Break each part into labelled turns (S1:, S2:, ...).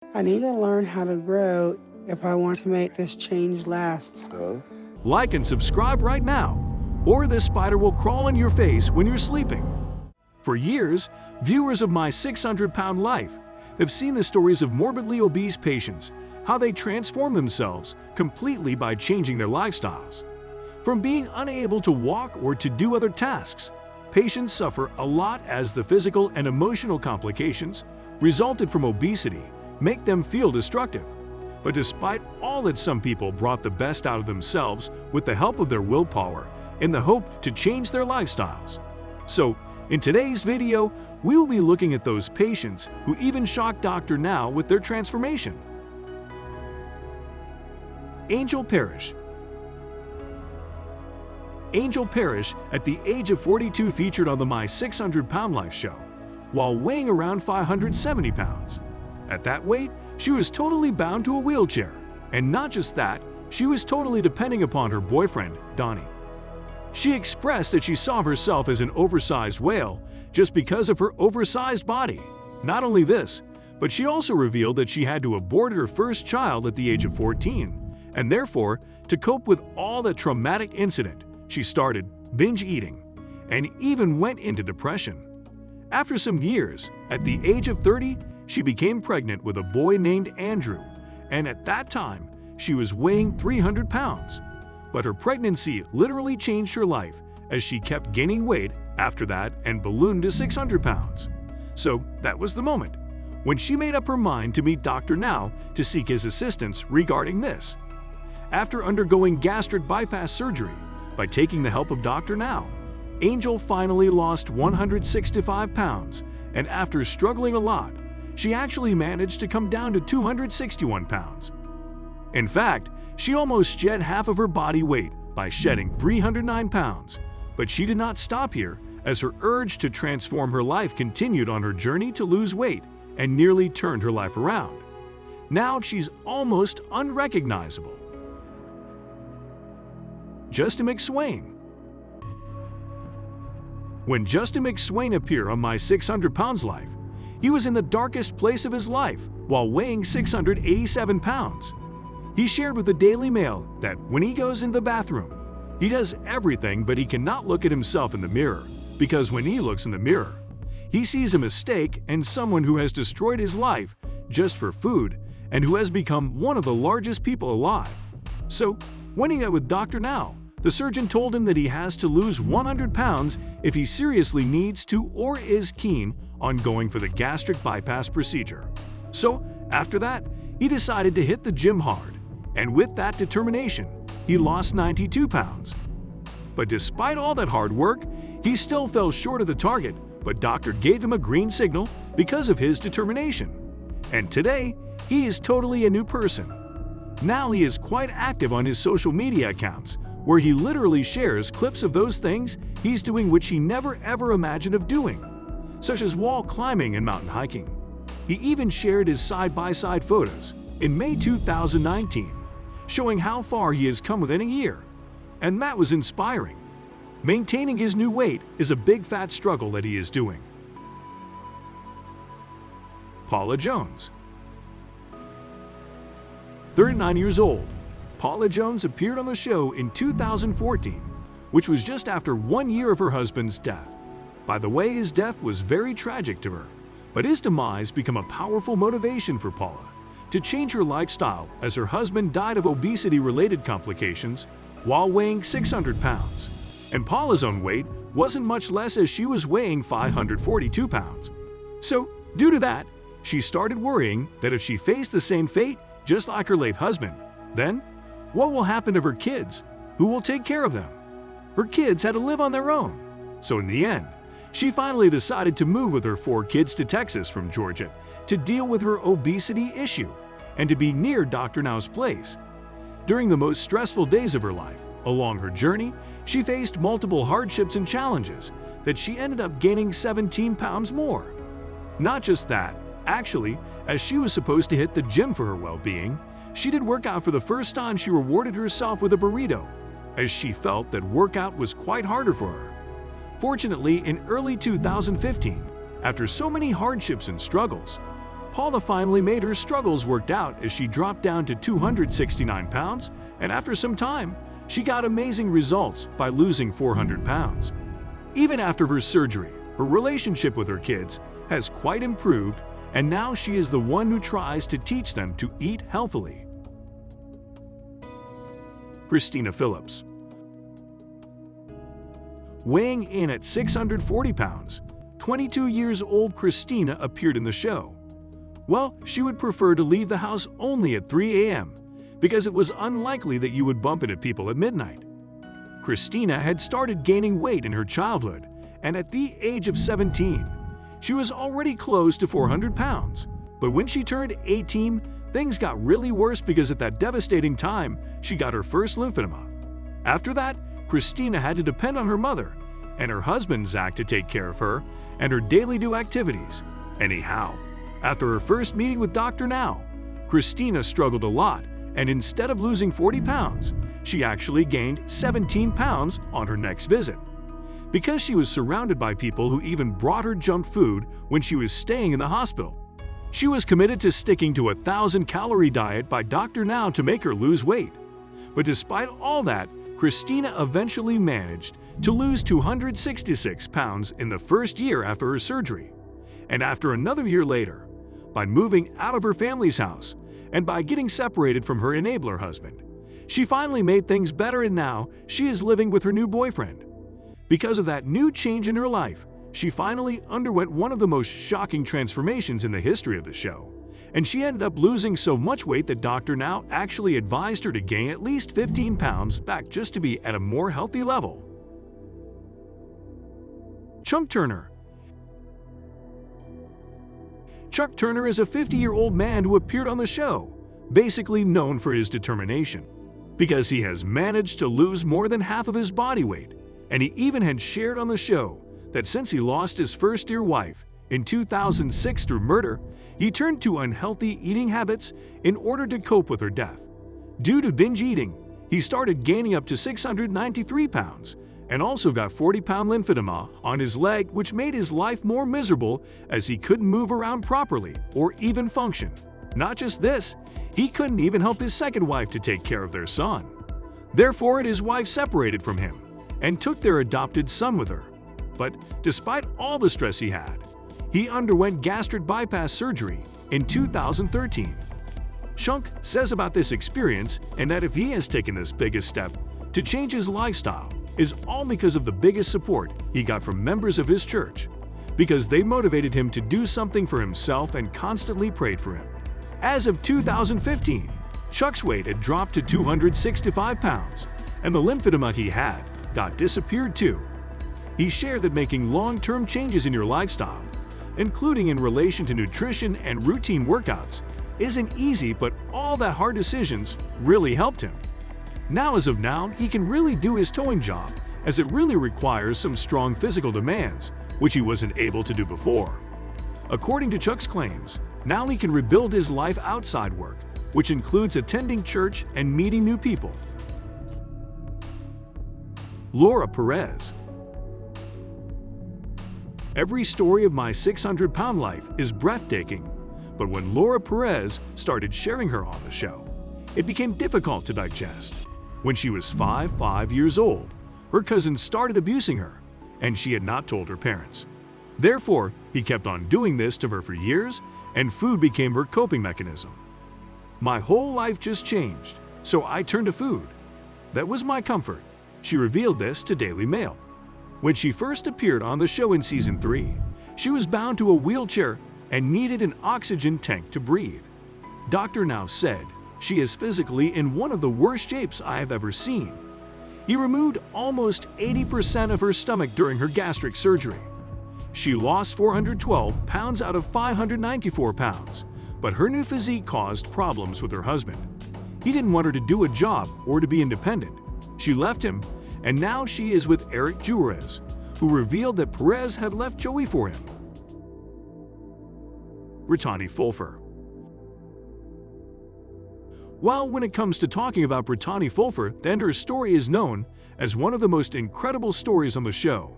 S1: I need to learn how to grow if I want to make this change last.
S2: Like and subscribe right now, or this spider will crawl in your face when you're sleeping. For years, viewers of My 600-Pound Life have seen the stories of morbidly obese patients, how they transform themselves completely by changing their lifestyles. From being unable to walk or to do other tasks, patients suffer a lot as the physical and emotional complications resulted from obesity make them feel destructive. But despite all that, some people brought the best out of themselves with the help of their willpower in the hope to change their lifestyles. So, in today's video, we will be looking at those patients who even shocked Dr. Now with their transformation. Angel Parrish. Angel Parrish, at the age of 42, featured on the My 600-Pound Life show, while weighing around 570 pounds. At that weight, she was totally bound to a wheelchair, and not just that, she was totally depending upon her boyfriend, Donnie. She expressed that she saw herself as an oversized whale just because of her oversized body. Not only this, but she also revealed that she had to abort her first child at the age of 14, and therefore, to cope with all that traumatic incident, she started binge eating and even went into depression. After some years, at the age of 30, she became pregnant with a boy named Andrew, and at that time, she was weighing 300 pounds. But her pregnancy literally changed her life as she kept gaining weight after that and ballooned to 600 pounds. So that was the moment when she made up her mind to meet Dr. Now to seek his assistance regarding this. After undergoing gastric bypass surgery, by taking the help of Dr. Now, Angel finally lost 165 pounds, and after struggling a lot, she actually managed to come down to 261 pounds. In fact, she almost shed half of her body weight by shedding 309 pounds, but she did not stop here as her urge to transform her life continued on her journey to lose weight and nearly turned her life around. Now she's almost unrecognizable. Justin McSwain. When Justin McSwain appeared on My 600-Pound Life, he was in the darkest place of his life while weighing 687 pounds. He shared with the Daily Mail that when he goes into the bathroom, he does everything but he cannot look at himself in the mirror because when he looks in the mirror, he sees a mistake and someone who has destroyed his life just for food and who has become one of the largest people alive. So, when he met with Dr. Now, the surgeon told him that he has to lose 100 pounds if he seriously needs to or is keen on going for the gastric bypass procedure. So, after that, he decided to hit the gym hard, and with that determination, he lost 92 pounds. But despite all that hard work, he still fell short of the target, but doctor gave him a green signal because of his determination. And today, he is totally a new person. Now he is quite active on his social media accounts, where he literally shares clips of those things he's doing which he never ever imagined of doing, such as wall climbing and mountain hiking. He even shared his side-by-side photos in May 2019, showing how far he has come within a year, and that was inspiring. Maintaining his new weight is a big fat struggle that he is doing. Paula Jones. 39 years old, Paula Jones appeared on the show in 2014, which was just after 1 year of her husband's death. By the way, his death was very tragic to her, but his demise became a powerful motivation for Paula to change her lifestyle as her husband died of obesity-related complications while weighing 600 pounds. And Paula's own weight wasn't much less as she was weighing 542 pounds. So, due to that, she started worrying that if she faced the same fate just like her late husband, then what will happen to her kids? Who will take care of them? Her kids had to live on their own. So in the end, she finally decided to move with her 4 kids to Texas from Georgia to deal with her obesity issue and to be near Dr. Now's place. During the most stressful days of her life, along her journey, she faced multiple hardships and challenges that she ended up gaining 17 pounds more. Not just that, actually, as she was supposed to hit the gym for her well-being, she did work out for the first time. She rewarded herself with a burrito, as she felt that workout was quite harder for her. Fortunately, in early 2015, after so many hardships and struggles, Paula finally made her struggles worked out as she dropped down to 269 pounds, and after some time, she got amazing results by losing 400 pounds. Even after her surgery, her relationship with her kids has quite improved, and now she is the one who tries to teach them to eat healthily. Christina Phillips. Weighing in at 640 pounds, 22 years old Christina appeared in the show. Well, she would prefer to leave the house only at 3 a.m. because it was unlikely that you would bump into people at midnight. Christina had started gaining weight in her childhood, and at the age of 17, she was already close to 400 pounds. But when she turned 18, things got really worse because at that devastating time, she got her first lymphedema. After that, Christina had to depend on her mother and her husband Zach to take care of her and her daily do activities. Anyhow, after her first meeting with Dr. Now, Christina struggled a lot, and instead of losing 40 pounds, she actually gained 17 pounds on her next visit. Because she was surrounded by people who even brought her junk food when she was staying in the hospital, she was committed to sticking to a 1,000-calorie diet by Dr. Now to make her lose weight. But despite all that, Christina eventually managed to lose 266 pounds in the first year after her surgery. And after another year later, by moving out of her family's house and by getting separated from her enabler husband, she finally made things better, and now she is living with her new boyfriend. Because of that new change in her life, she finally underwent one of the most shocking transformations in the history of the show, and she ended up losing so much weight that Dr. Now actually advised her to gain at least 15 pounds back just to be at a more healthy level. Chuck Turner. Chuck Turner is a 50-year-old man who appeared on the show, basically known for his determination, because he has managed to lose more than half of his body weight, and he even had shared on the show that since he lost his first dear wife in 2006 through murder, he turned to unhealthy eating habits in order to cope with her death. Due to binge eating, he started gaining up to 693 pounds and also got 40-pound lymphedema on his leg, which made his life more miserable as he couldn't move around properly or even function. Not just this, he couldn't even help his second wife to take care of their son. Therefore, his wife separated from him and took their adopted son with her. But despite all the stress he had, he underwent gastric bypass surgery in 2013. Chuck says about this experience and that if he has taken this biggest step to change his lifestyle, is all because of the biggest support he got from members of his church, because they motivated him to do something for himself and constantly prayed for him. As of 2015, Chuck's weight had dropped to 265 pounds, and the lymphedema he had disappeared too. He shared that making long-term changes in your lifestyle, including in relation to nutrition and routine workouts, isn't easy, but all that hard decisions really helped him. Now, as of now, he can really do his towing job, as it really requires some strong physical demands, which he wasn't able to do before. According to Chuck's claims, now he can rebuild his life outside work, which includes attending church and meeting new people. Laura Perez. Every story of my 600-pound life is breathtaking, but when Laura Perez started sharing her on the show, it became difficult to digest. When she was 5 years old, her cousin started abusing her, and she had not told her parents. Therefore, he kept on doing this to her for years, and food became her coping mechanism. My whole life just changed, so I turned to food. That was my comfort. She revealed this to Daily Mail. When she first appeared on the show in Season 3, she was bound to a wheelchair and needed an oxygen tank to breathe. Dr. Now said she is physically in one of the worst shapes I have ever seen. He removed almost 80% of her stomach during her gastric surgery. She lost 412 pounds out of 594 pounds, but her new physique caused problems with her husband. He didn't want her to do a job or to be independent. She left him, and now she is with Eric Juarez, who revealed that Perez had left Joey for him. Brittany Fulfer. While when it comes to talking about Brittany Fulfer, then her story is known as one of the most incredible stories on the show.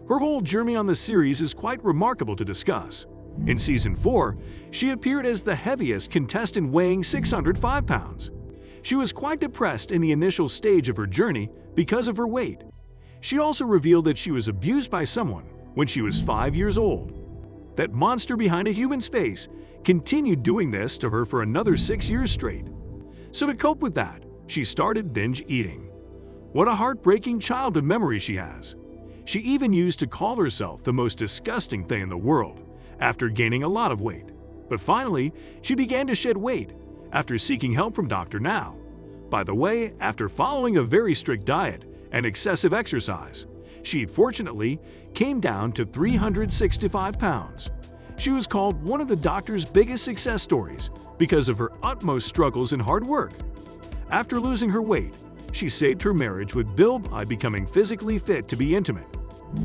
S2: Her whole journey on the series is quite remarkable to discuss. In Season 4, she appeared as the heaviest contestant weighing 605 pounds. She was quite depressed in the initial stage of her journey because of her weight. She also revealed that she was abused by someone when she was 5 years old. That monster behind a human's face continued doing this to her for another 6 years straight. So to cope with that, she started binge eating. What a heartbreaking childhood memory she has. She even used to call herself the most disgusting thing in the world after gaining a lot of weight. But finally, she began to shed weight after seeking help from Dr. Now. By the way, after following a very strict diet and excessive exercise, she fortunately came down to 365 pounds. She was called one of the doctor's biggest success stories because of her utmost struggles and hard work. After losing her weight, she saved her marriage with Bill by becoming physically fit to be intimate.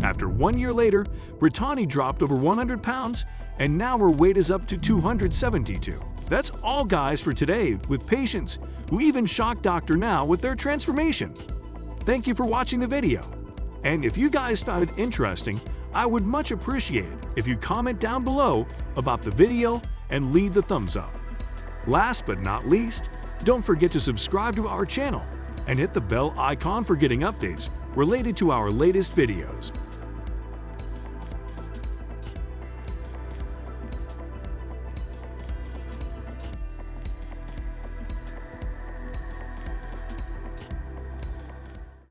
S2: After 1 year later, Brittany dropped over 100 pounds and now her weight is up to 272. That's all, guys, for today with patients who even shocked Dr. Now with their transformation. Thank you for watching the video. And if you guys found it interesting, I would much appreciate it if you comment down below about the video and leave the thumbs up. Last but not least, don't forget to subscribe to our channel and hit the bell icon for getting updates related to our latest videos.